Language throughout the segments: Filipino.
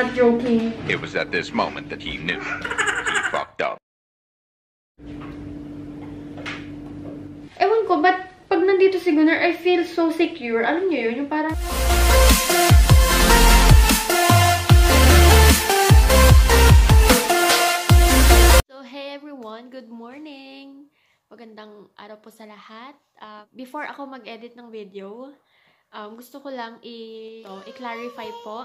not joking. It was at this moment that he knew he fucked up. Ewan ko, but pag nandito si Gunnar, I feel so secure. Alam niyo yun, yung parang... So, hey everyone, good morning! Magandang araw po sa lahat. Before ako mag-edit ng video, gusto ko lang i-clarify po.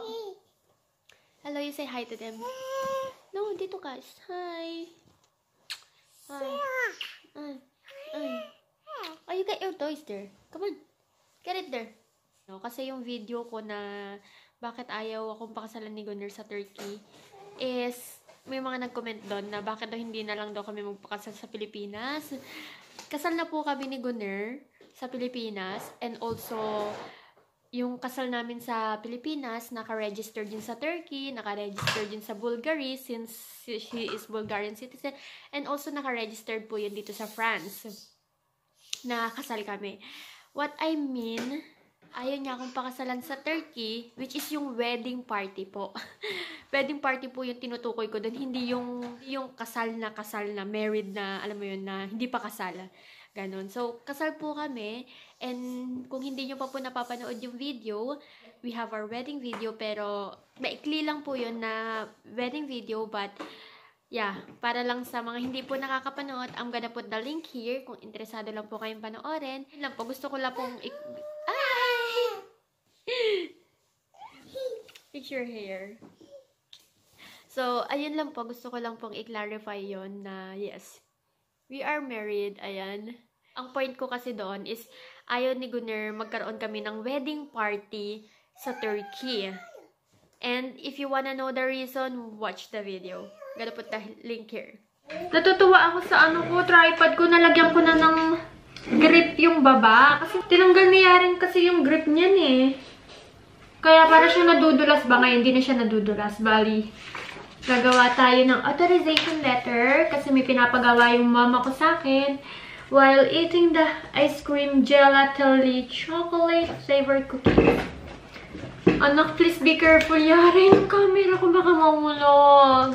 Hello, you say hi to them. No, dito guys. Hi. Hi. Oh, you got your toys there. Come on. Get it there. No, kasi yung video ko na bakit ayaw akong pakasalan ni Gunnar sa Turkey is may mga nag-comment doon na bakit daw hindi na lang daw kami magpakasal sa Pilipinas. Kasal na po kami ni Gunnar sa Pilipinas, and also yung kasal namin sa Pilipinas naka-register din sa Turkey, naka-register din sa Bulgaria since she is Bulgarian citizen, and also naka-registered po yun dito sa France. Nakasal kami. What I mean, ayaw niya akong pakasalan sa Turkey, which is yung wedding party po. Wedding party po yung tinutukoy ko doon, hindi yung kasal na, married na, alam mo yun, na hindi pa kasal. Ganon. So, kasal po kami, and kung hindi nyo pa po napapanood yung video, we have our wedding video, pero maikli lang po yun na wedding video, but yeah, para lang sa mga hindi po nakakapanood, I'm gonna put the link here kung interesado lang po kayong panoorin. Yun lang po, gusto ko lang pong fix your hair. So, ayun lang po, gusto ko lang pong i-clarify yon na yes, we are married, ayan. Ang point ko kasi doon is, ayaw ni Gunnar magkaroon kami ng wedding party sa Turkey. And if you wanna know the reason, watch the video. Gonna put the link here. Natutuwa ako sa tripod ko, nalagyan ko na ng grip yung baba. Kasi tinanggal niya rin kasi yung grip niyan eh. Kaya para siya nadudulas ba ngayon? Hindi na siya nadudulas. Bali, gagawa tayo ng authorization letter kasi may pinapagawa yung mama ko sa akin while eating the ice cream gelato chocolate flavored cookies. Anak, please be careful. Yari yung camera ko baka mahulog.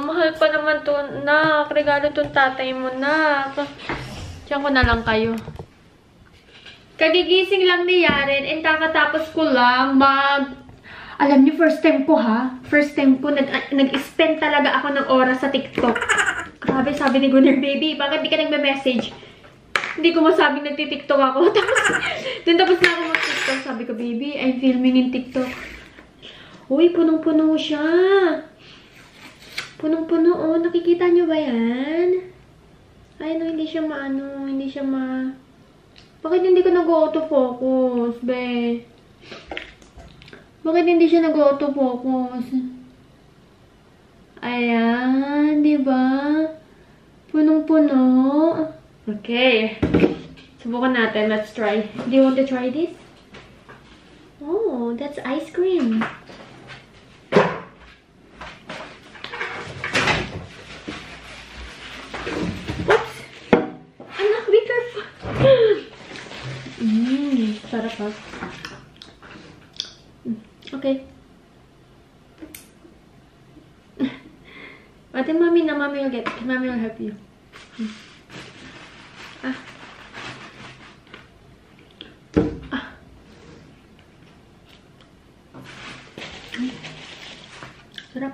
Mahal pa naman to, nak. Regalo tong tatay mo, nak. Diyan ko na lang kayo. Kagigising lang ni Yaren and kakatapos ko lang alam niyo, first time ko nag-spend talaga ako ng oras sa TikTok. Grabe, sabi ni Gunnar, baby, bakit di ka nagme-message? Hindi ko masabing nagti-TikTok ako. Tapos na ako mag-TikTok. Sabi ko, baby, I'm filming in TikTok. Uy, punong-puno siya. Punong-puno, oh. Nakikita niyo ba yan? Ay, no, hindi siya Bakit hindi ko nag-autofocus, be? Bakit hindi siya nag-autofocus? Ayan, di ba? Punong-puno. Okay. Subukan natin. Let's try. Do you want to try this? Oh, that's ice cream. Oops! Anak, be careful. Sarap ha. Okay. Ate, mommy will get it. Mommy will help you. Sarap.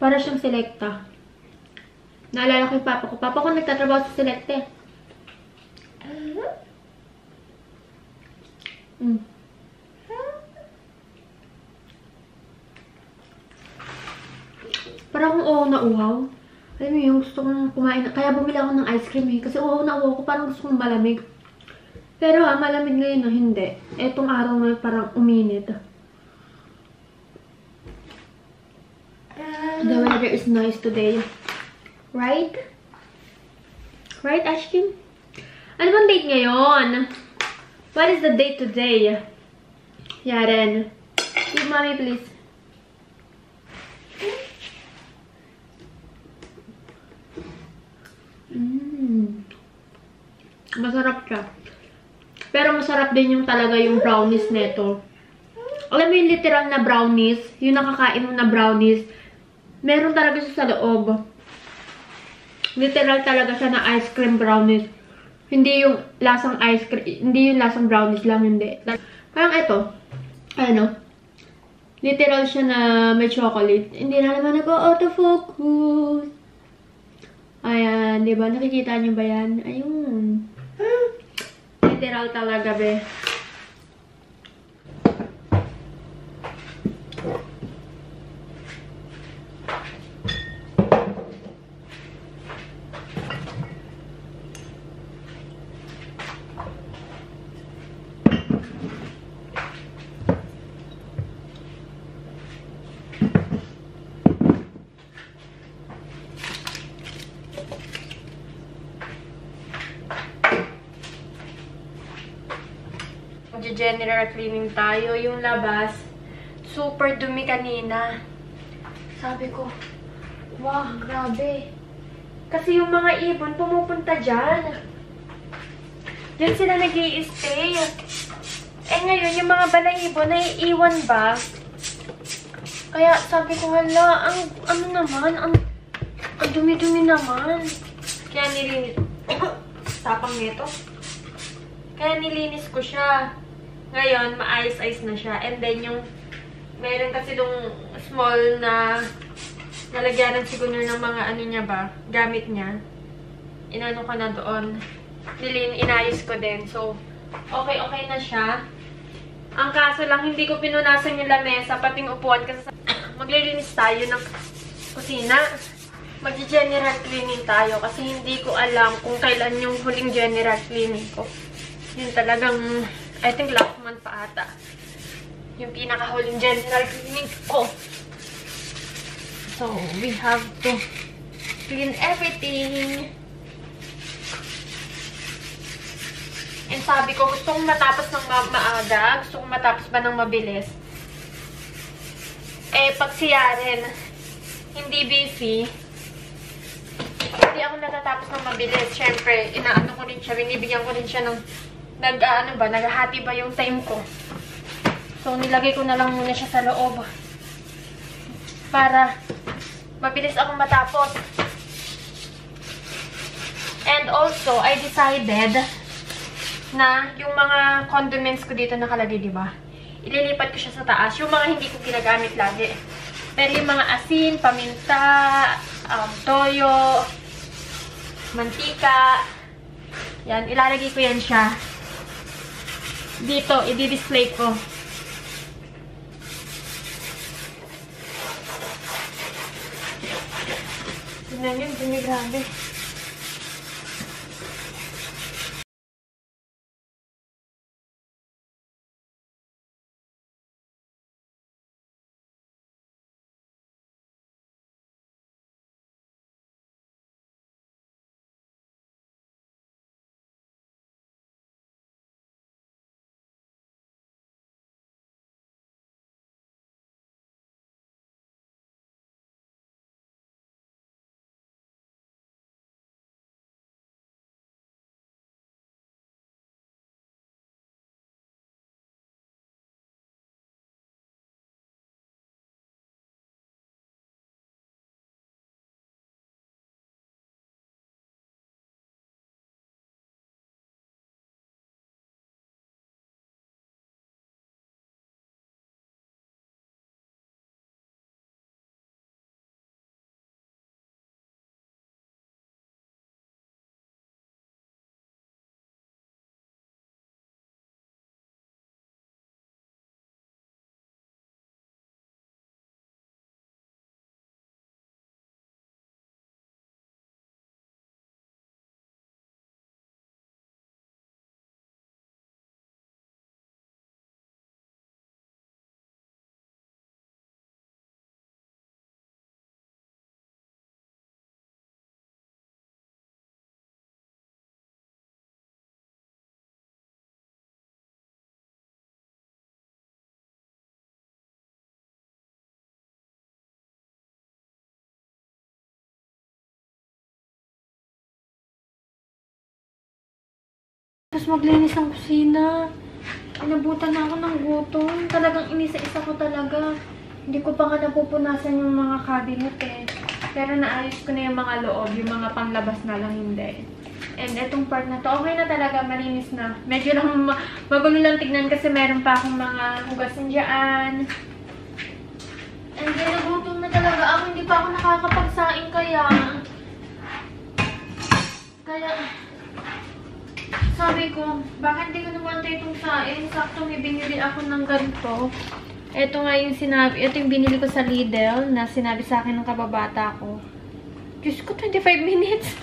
Para siyang Selecta. Naalala ko yung papa ko. Papa ko nagtatrabaho sa Selecta eh. Parang akong na uhaw. Alam mo yung gusto kong kumain. Kaya bumili ako ng ice cream eh. Kasi uhaw na uhaw ko. Parang gusto kong malamig. Pero malamig ngayon na hindi. Etong araw na parang uminit. The weather is nice today. Right? Right, Ashkin? Ano bang date ngayon? What is the date today? Yaren. Give mommy, please. Masarap siya. Pero masarap din yung talaga yung brownies neto. Alam mo yung literal na brownies, yung nakakain mo na brownies, meron talaga siya sa loob. Literal talaga siya na ice cream brownies. Hindi yung lasang ice cream, hindi yung lasang brownies lang, hindi. Parang ito, ano, literal siya na may chocolate. Hindi na naman nag-autofocus. Ayan, di ba? Nakikita niyo ba yan? Ayun. Literal talaga, be. General cleaning tayo. Yung labas, super dumi kanina. Sabi ko, wow, grabe. Kasi yung mga ibon pumupunta dyan. Diyan sila nag-i-stay. Eh ngayon, yung mga balahibo naiiwan ba? Kaya sabi ko, hala, ano naman, ang dumi-dumi naman. Kaya nilinis, tapang nito. Kaya nilinis ko siya. Ngayon, maayos-ayos na siya. And then, yung, meron kasi dong small na nalagyanan siguro ng mga ano niya ba, gamit niya. Inano ko na doon. Inayos ko din. So, okay na siya. Ang kaso lang, hindi ko pinunasan yung lamesa, pati yung upuan kasi maglilinis tayo ng kusina. Mag-general cleaning tayo kasi hindi ko alam kung kailan yung huling general cleaning ko. Yun talagang, I think last month pa ata. Yung pinakahuling general cleaning ko. So, we have to clean everything. And sabi ko, gusto kong matapos ng maaga. Gusto kong matapos ba ng mabilis. Eh, pag siya rin, hindi busy, hindi ako natatapos ng mabilis. Siyempre, inaano ko rin siya, binibigyan ko rin siya ng naghahati ba yung time ko. So, nilagay ko na lang muna siya sa loob. Para mabilis akong matapos. And also, I decided na yung mga condiments ko dito nakalagay, diba? Ililipat ko siya sa taas. Yung mga hindi ko ginagamit lagi. Pero yung mga asin, paminta, toyo, mantika, yan, ilalagay ko yan siya. Dito, i-display ko. Tignan yun, dumi, grabe. Tapos maglinis ang kusina. Inabutan na ako ng gutom. Talagang inisa-isa ko talaga. Hindi ko pa nga napupunasan yung mga cabinet eh. Pero naayos ko na yung mga loob, yung mga panglabas na lang hindi. And etong part na to, okay na talaga, malinis na. Medyo lang magulo lang tignan kasi meron pa akong mga hugasin dyan. And then nagutom na talaga ako, hindi pa ako nakakapagsaing kaya sabi ko, bakit hindi ko naman itong saing? Sakto may binili ako ng ganito. Ito nga yung sinabi, ito yung binili ko sa Lidl na sinabi sa akin ng kababata ko. Diyos ko, 25 minutes.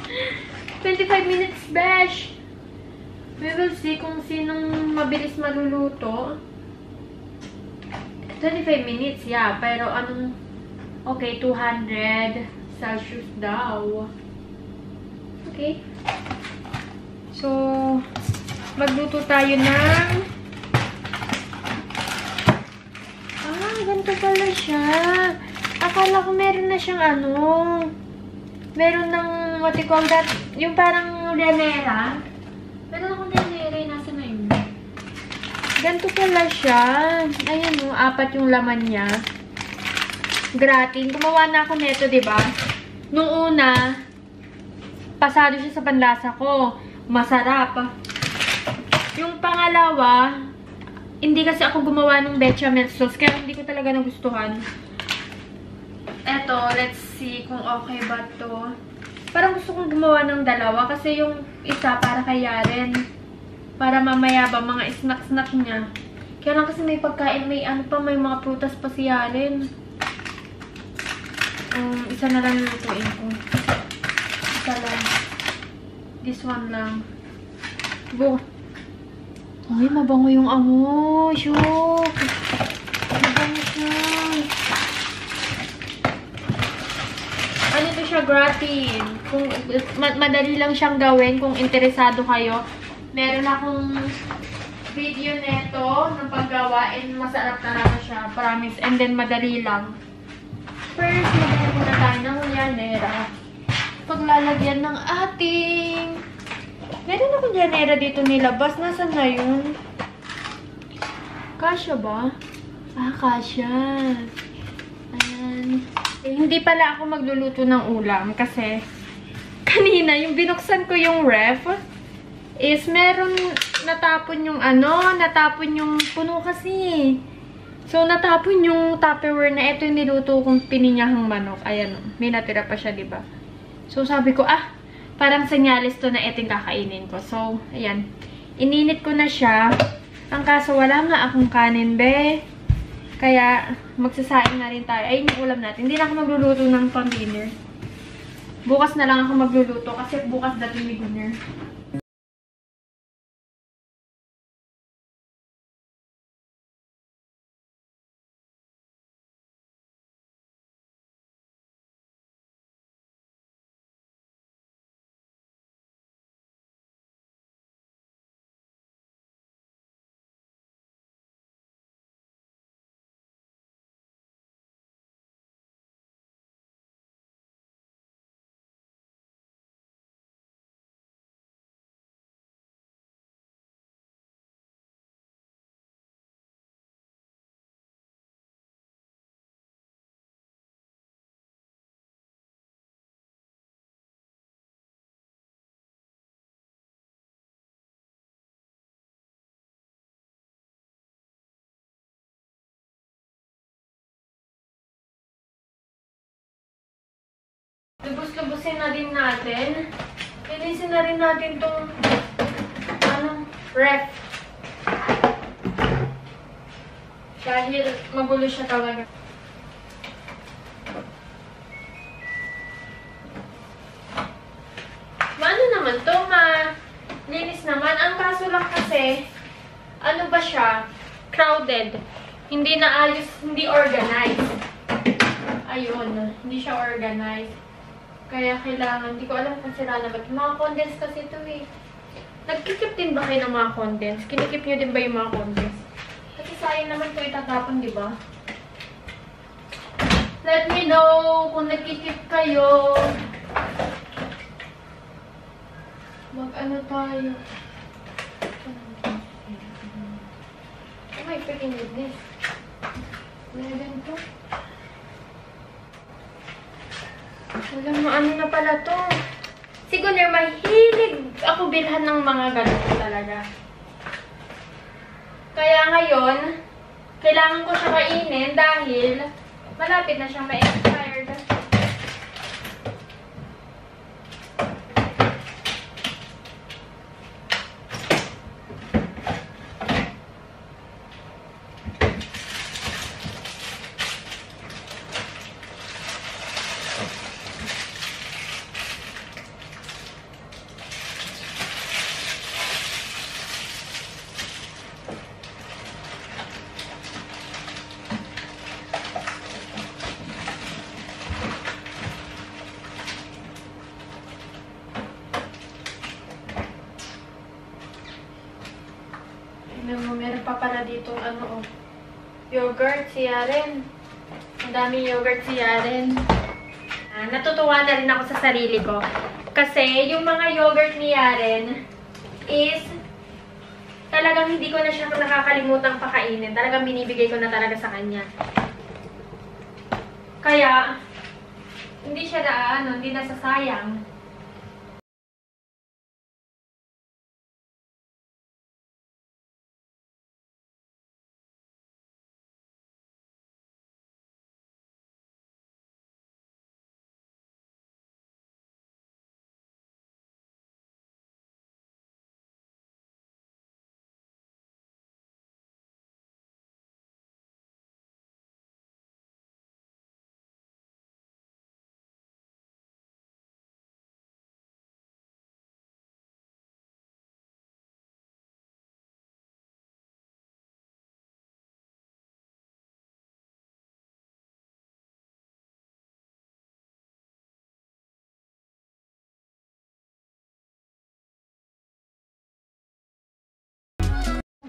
25 minutes, besh! We will see kung sinong mabilis maluluto. 25 minutes, yeah. Pero anong, okay, 200 Celsius daw. Okay. So, magluto tayo ng... ganito pala siya. Akala ko meron na siyang ano... Meron ng, what you call that? Yung parang renera. Meron akong renera. Nasa na yun? Ganito pala siya. Ayan o, 4 yung laman niya. Gratin. Gumawa na ako neto, diba? Nung una, pasado siya sa panlasa ko. Masarap. Yung pangalawa, hindi kasi ako gumawa ng bechamel sauce, kaya hindi ko talaga nagustuhan. Eto, let's see kung okay ba to. Parang gusto kong gumawa ng dalawa, kasi yung isa para kay Yaren. Para mamaya ba, mga snack-snack niya. Kaya lang kasi may pagkain, may ano pa, may mga prutas pa si Yaren. Isa na lang lutuin ko. Isa lang. This one lang. Ay, mabango yung amoy. Shook. Mabango siya. Ano to siya? Gratin. Kung, madali lang siyang gawin kung interesado kayo. Meron akong video neto ng paggawa and masarap talaga siya. Promise. And then, madali lang. First, maglalagyan muna tayo ng llanera. Paglalagyan ng ating... Meron akong llanera dito nilabas. Nasaan na yun? Kasya ba? Ah, kasya. Ayan. Eh, hindi pala ako magluluto ng ulam kasi kanina, yung binuksan ko yung ref is meron natapon yung natapon yung puno kasi. So, natapon yung Tupperware na ito yung niluto kong pininyahang manok. Ayan, may natira pa siya, diba? So, sabi ko, parang senyalis to na ito yung kakainin ko. So, ayan. Ininit ko na siya. Ang kaso, wala nga akong kanin, be. Kaya, magsasaing na rin tayo. Ayun yung ulam natin. Hindi na ako magluluto ng pang-dinner. Bukas na lang ako magluluto kasi bukas dating ni dinner. Lubos-lubusin na din natin. Linisin na rin natin itong ref. Dahil magulo siya talaga. Maano naman to, linis naman. Ang kaso lang kasi, ano ba siya? Crowded. Hindi naayos, hindi organized. Ayun, hindi siya organized. Kaya kailangan, hindi ko alam kung sila na ba. Mga condense kasi ito eh. Nagkikip din ba kayo ng mga condense? Kinikip nyo din ba yung mga condense? Kasi sayang naman ito itatapon, di ba? Let me know kung nagkikip kayo. Mag-ano tayo. my freaking goodness. Ano ganito? Wala mo, ano na pala to? Siguro, mahilig ako bilhan ng mga ganito talaga. Kaya ngayon, kailangan ko siya kainin dahil malapit na siyang ma-expired. Meron pa pala ditong ano, yogurt si Yaren. Ang daming yogurt si Yaren. Natutuwa na rin ako sa sarili ko. Kasi yung mga yogurt ni Yaren is talagang hindi ko na siya nakakalimutang pakainin. Talagang binibigay ko na talaga sa kanya. Kaya, hindi siya hindi nasasayang.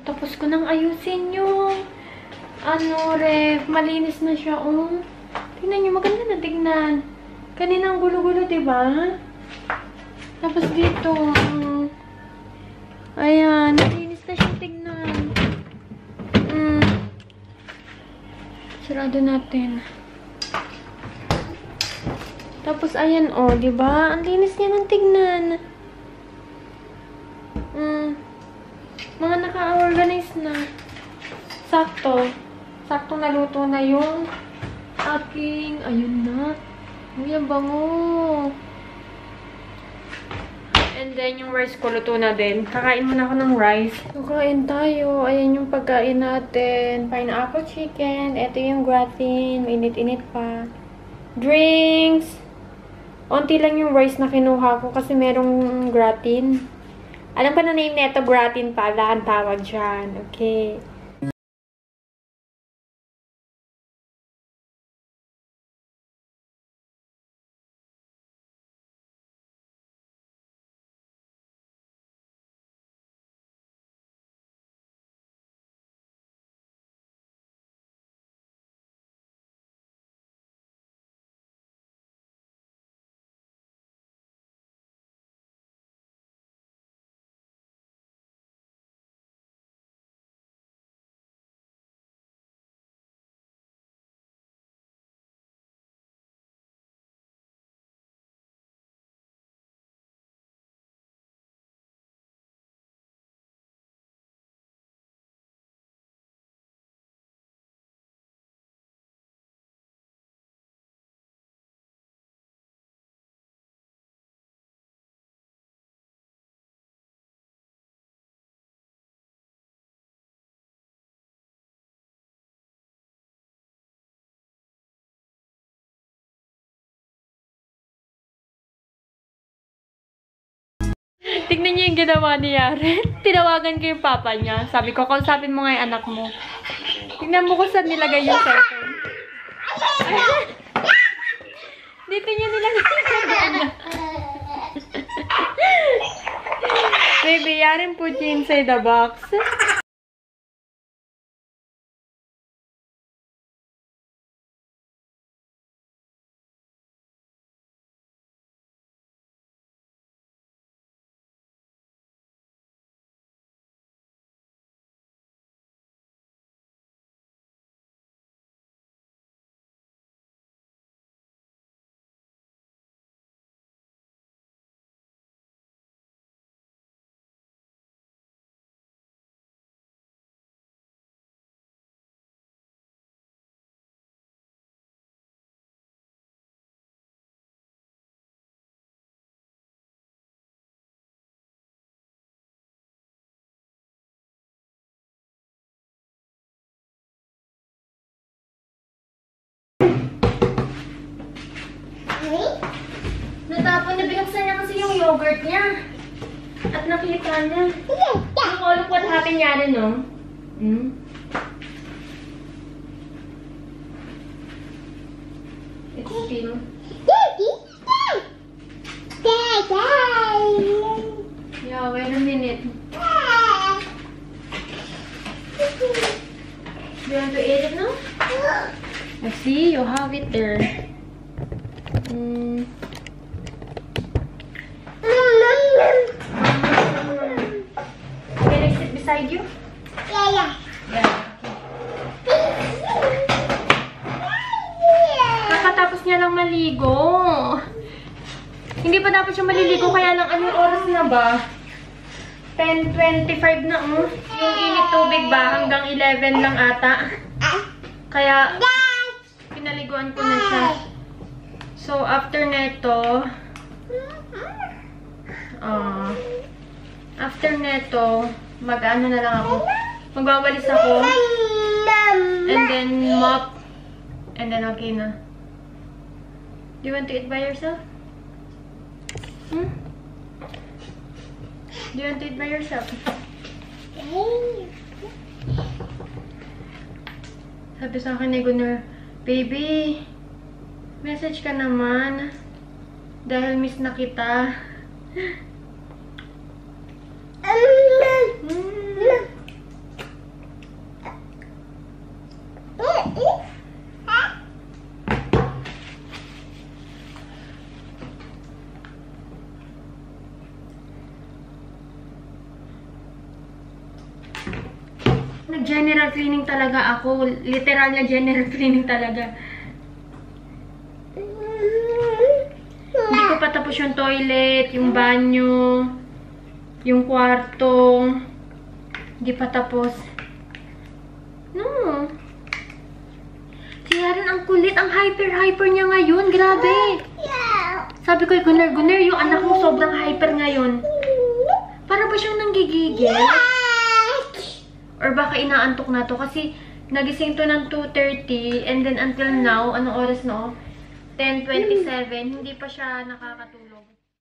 Tapos ko nang ayusin yung ref. Malinis na siya, oh. Tingnan nyo, maganda na tignan. Kaninang gulo-gulo, diba? Tapos dito, ayan, malinis na siya tignan. Sarado natin. Tapos, ayan, oh, diba? Ang linis niya ng tignan. Mga naka-organize na. Sakto. Sakto naluto na yung aking, ayun na. Uy, ang bango. And then, yung rice ko luto na din. Kakain muna ako ng rice. Kakain tayo. Ayan yung pagkain natin. Pineapple chicken. Ito yung gratin. Mainit-init pa. Drinks. Onti lang yung rice na kinuha ko kasi merong gratin. Alam ko na name nito, gratin pala ang tawag dyan. Okay. Tignan niyo yung ginawa ni Yaren. Tinawagan ko yung papa niya. Sabi ko, kausapin mo nga yung anak mo. Tignan mo kung saan nilagay yung cellphone. Dito niya nilagay yung cellphone. Baby, Yaren put you inside the box. yogurt niya. At nakita niya. Look what happened yan, no? Hmm? It's still... Yeah, wait a minute. You want to eat it now? I see, you have it there. Can I sit beside you? Yeah. Kakatapos niya lang maligo. Hindi pa dapat siya maliligo, kaya lang anong oras na ba? 10:25 na, Yung init tubig ba? Hanggang 11 lang ata. Kaya, pinaliguan ko na siya. So, after neto, mag-ano na lang ako. Magwawalis ako. And then, mop. And then, okay na. Do you want to eat by yourself? Hmm? Do you want to eat by yourself? Sabi sa akin ni Gunnar, baby, message ka naman. Dahil miss na kita. Nag-general cleaning talaga ako. Literal na general cleaning talaga. Hindi ko pa tapos yung toilet, yung banyo, yung kwarto. Hindi pa tapos. No. Si Yaren ang kulit, ang hyper niya ngayon. Grabe. Sabi ko, Gunnar, yung anak mo sobrang hyper ngayon. Para ba siyang nanggigigil? Or baka inaantok na to kasi nagising to ng 2:30 and then until now, anong oras no? 10:27, hindi pa siya nakakatulog.